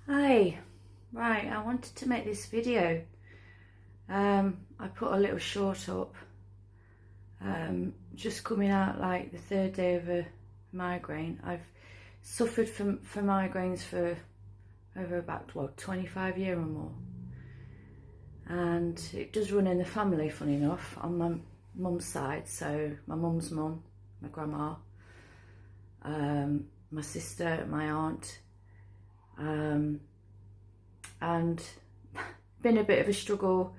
Hi, right, I wanted to make this video. I put a little short up, just coming out like the third day of a migraine. I've suffered from migraines for over about 25 years or more, and it does run in the family, funny enough, on my mum's side. So my mum's mum, my grandma, my sister, my aunt, and been a bit of a struggle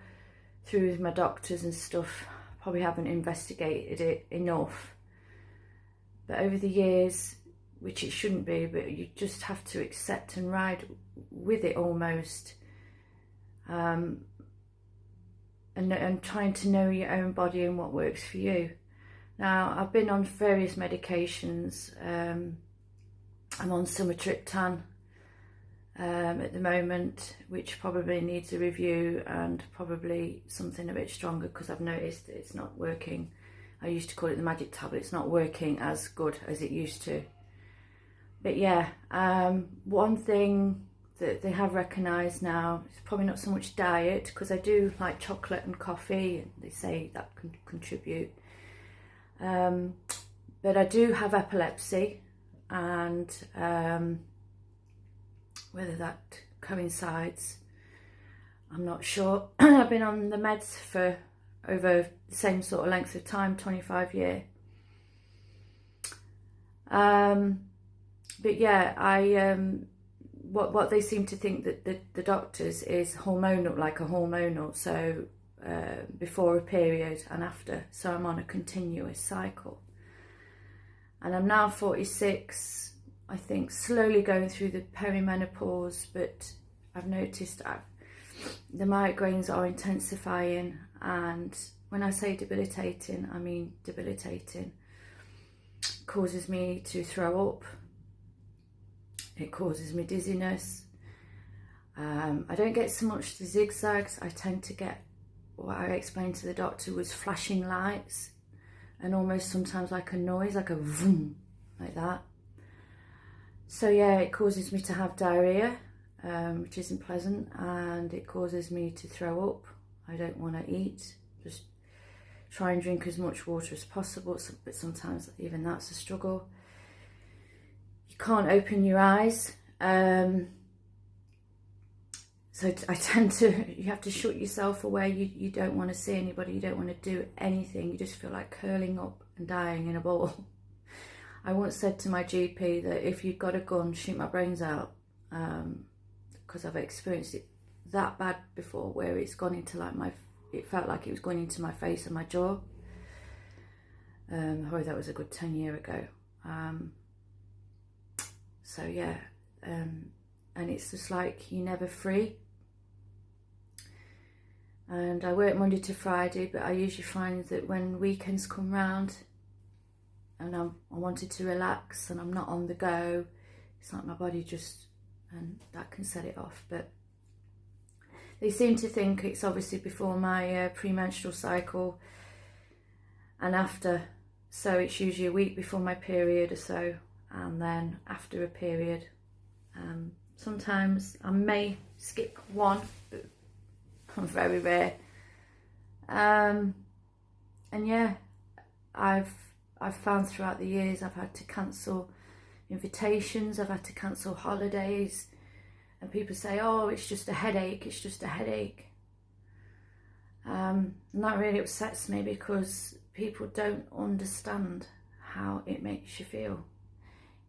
through my doctors and stuff. Probably haven't investigated it enough, but over the years, which it shouldn't be, but you just have to accept and ride with it almost, and trying to know your own body and what works for you. Now, I've been on various medications. I'm on sumatriptan at the moment, which probably needs a review and probably something a bit stronger, because I've noticed it's not working. I used to call it the magic tablet. It's not working as good as it used to. But yeah, one thing that they have recognised now is probably not so much diet, because I do like chocolate and coffee, and they say that can contribute. But I do have epilepsy, and whether that coincides, I'm not sure. I've been on the meds for over the same sort of length of time, 25 years. But yeah, what they seem to think that the doctors is hormonal, like a hormonal, so before a period and after. So I'm on a continuous cycle, and I'm now 46. I think slowly going through the perimenopause, but I've noticed the migraines are intensifying, and when I say debilitating, I mean debilitating. It causes me to throw up. It causes me dizziness. I don't get so much the zigzags. I tend to get, what I explained to the doctor was flashing lights, and almost sometimes like a noise, like a vroom, like that. So yeah, it causes me to have diarrhea, which isn't pleasant, and it causes me to throw up. I don't want to eat. Just try and drink as much water as possible, but sometimes even that's a struggle. You can't open your eyes. So I tend to, you have to shut yourself away. You don't want to see anybody. You don't want to do anything. You just feel like curling up and dying in a ball. I once said to my GP that if you've got a gun, shoot my brains out, because I've experienced it that bad before, where it's gone into like it felt like it was going into my face and my jaw. Oh, that was a good 10 years ago. So yeah, and it's just like you're never free. And I work Monday to Friday, but I usually find that when weekends come round, and I wanted to relax and I'm not on the go, it's like my body just, and that can set it off. But they seem to think it's obviously before my premenstrual cycle and after, so it's usually a week before my period or so, and then after a period. Sometimes I may skip one, but I'm very rare. And yeah, I've found throughout the years I've had to cancel invitations, I've had to cancel holidays, and people say, oh, it's just a headache, it's just a headache. And that really upsets me, because people don't understand how it makes you feel.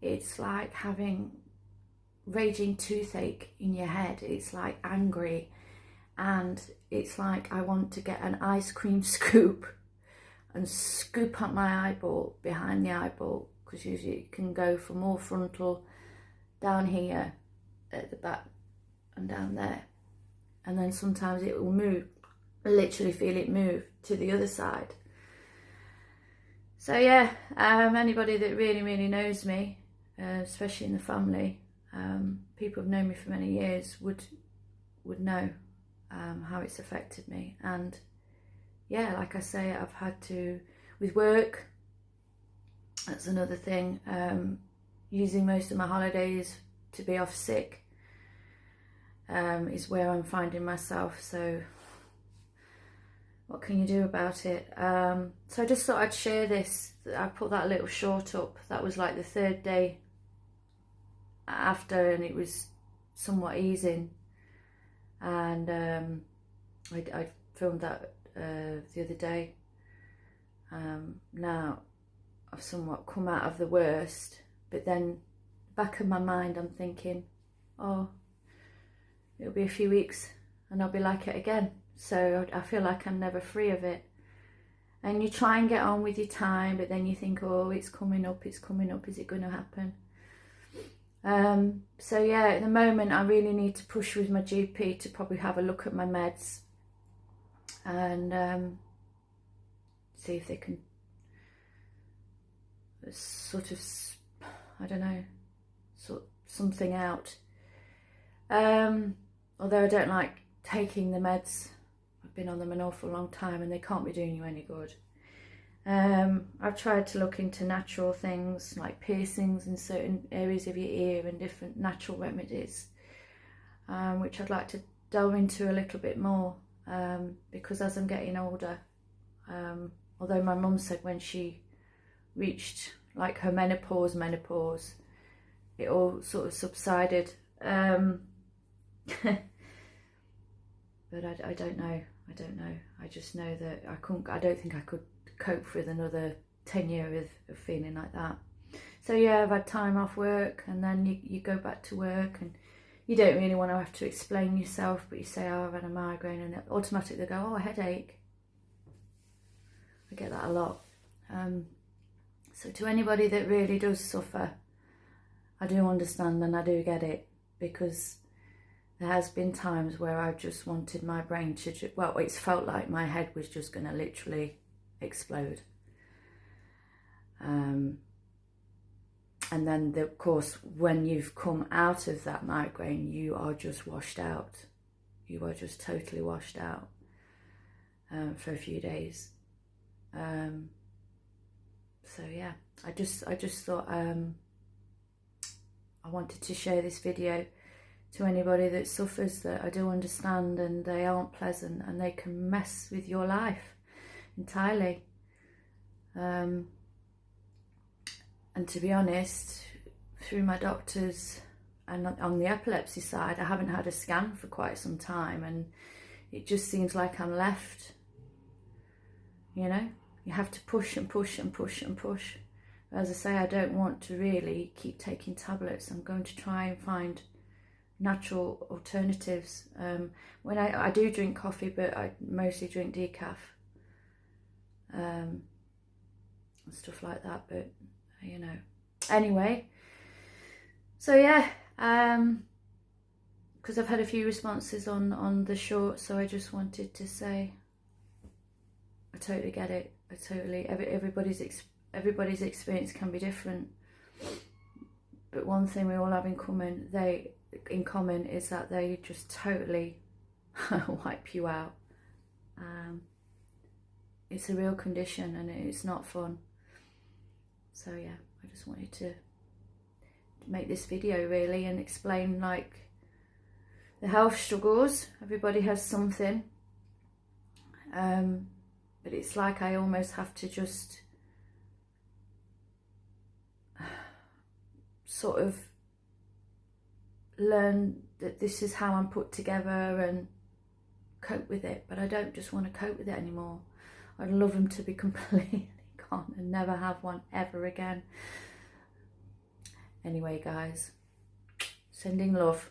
It's like having raging toothache in your head. It's like angry, and it's like I want to get an ice cream scoop and scoop up my eyeball, behind the eyeball, because usually it can go from all frontal down here at the back and down there, and then sometimes it will move. I literally feel it move to the other side. So yeah, anybody that really knows me, especially in the family, people who've known me for many years would know how it's affected me. And yeah, like I say, I've had to, with work, that's another thing, using most of my holidays to be off sick. is where I'm finding myself. So what can you do about it? So I just thought I'd share this. I put that little short up. That was like the third day after, and it was somewhat easing. And I filmed that the other day. Now I've somewhat come out of the worst, but then back of my mind I'm thinking, oh, it'll be a few weeks and I'll be like it again. So I feel like I'm never free of it. And you try and get on with your time, but then you think, oh, it's coming up, is it going to happen? So yeah, at the moment I really need to push with my GP to probably have a look at my meds and see if they can sort of, I don't know, sort something out. Although I don't like taking the meds. I've been on them an awful long time and they can't be doing you any good. I've tried to look into natural things like piercings in certain areas of your ear and different natural remedies, which I'd like to delve into a little bit more, because as I'm getting older, although my mum said when she reached like her menopause, it all sort of subsided. But I don't know. I just know that I don't think I could cope with another 10 years of feeling like that. So yeah, I've had time off work, and then you go back to work and you don't really want to have to explain yourself, but you say, oh, I've had a migraine, and automatically they go, oh, a headache. I get that a lot. So to anybody that really does suffer, I do understand and I do get it, because there has been times where I've just wanted my brain to, well, it's felt like my head was just going to literally explode. And then, of course, when you've come out of that migraine, you are just washed out. You are just totally washed out for a few days. So yeah, I just thought I wanted to share this video to anybody that suffers, that I do understand, and they aren't pleasant and they can mess with your life entirely. And to be honest, through my doctors and on the epilepsy side, I haven't had a scan for quite some time, and it just seems like I'm left, you know. You have to push and push and push and push. As I say, I don't want to really keep taking tablets. I'm going to try and find natural alternatives. When I do drink coffee, but I mostly drink decaf and stuff like that, but you know, anyway. So yeah, because I've had a few responses on the short, so I just wanted to say I totally get it. I totally, everybody's experience can be different, but one thing we all have in common is that they just totally wipe you out. It's a real condition and it's not fun. So yeah, I just wanted to make this video really and explain like the health struggles. Everybody has something, but it's like I almost have to just sort of learn that this is how I'm put together and cope with it. But I don't just want to cope with it anymore. I'd love them to be completely gone and never have one ever again. Anyway, guys, sending love.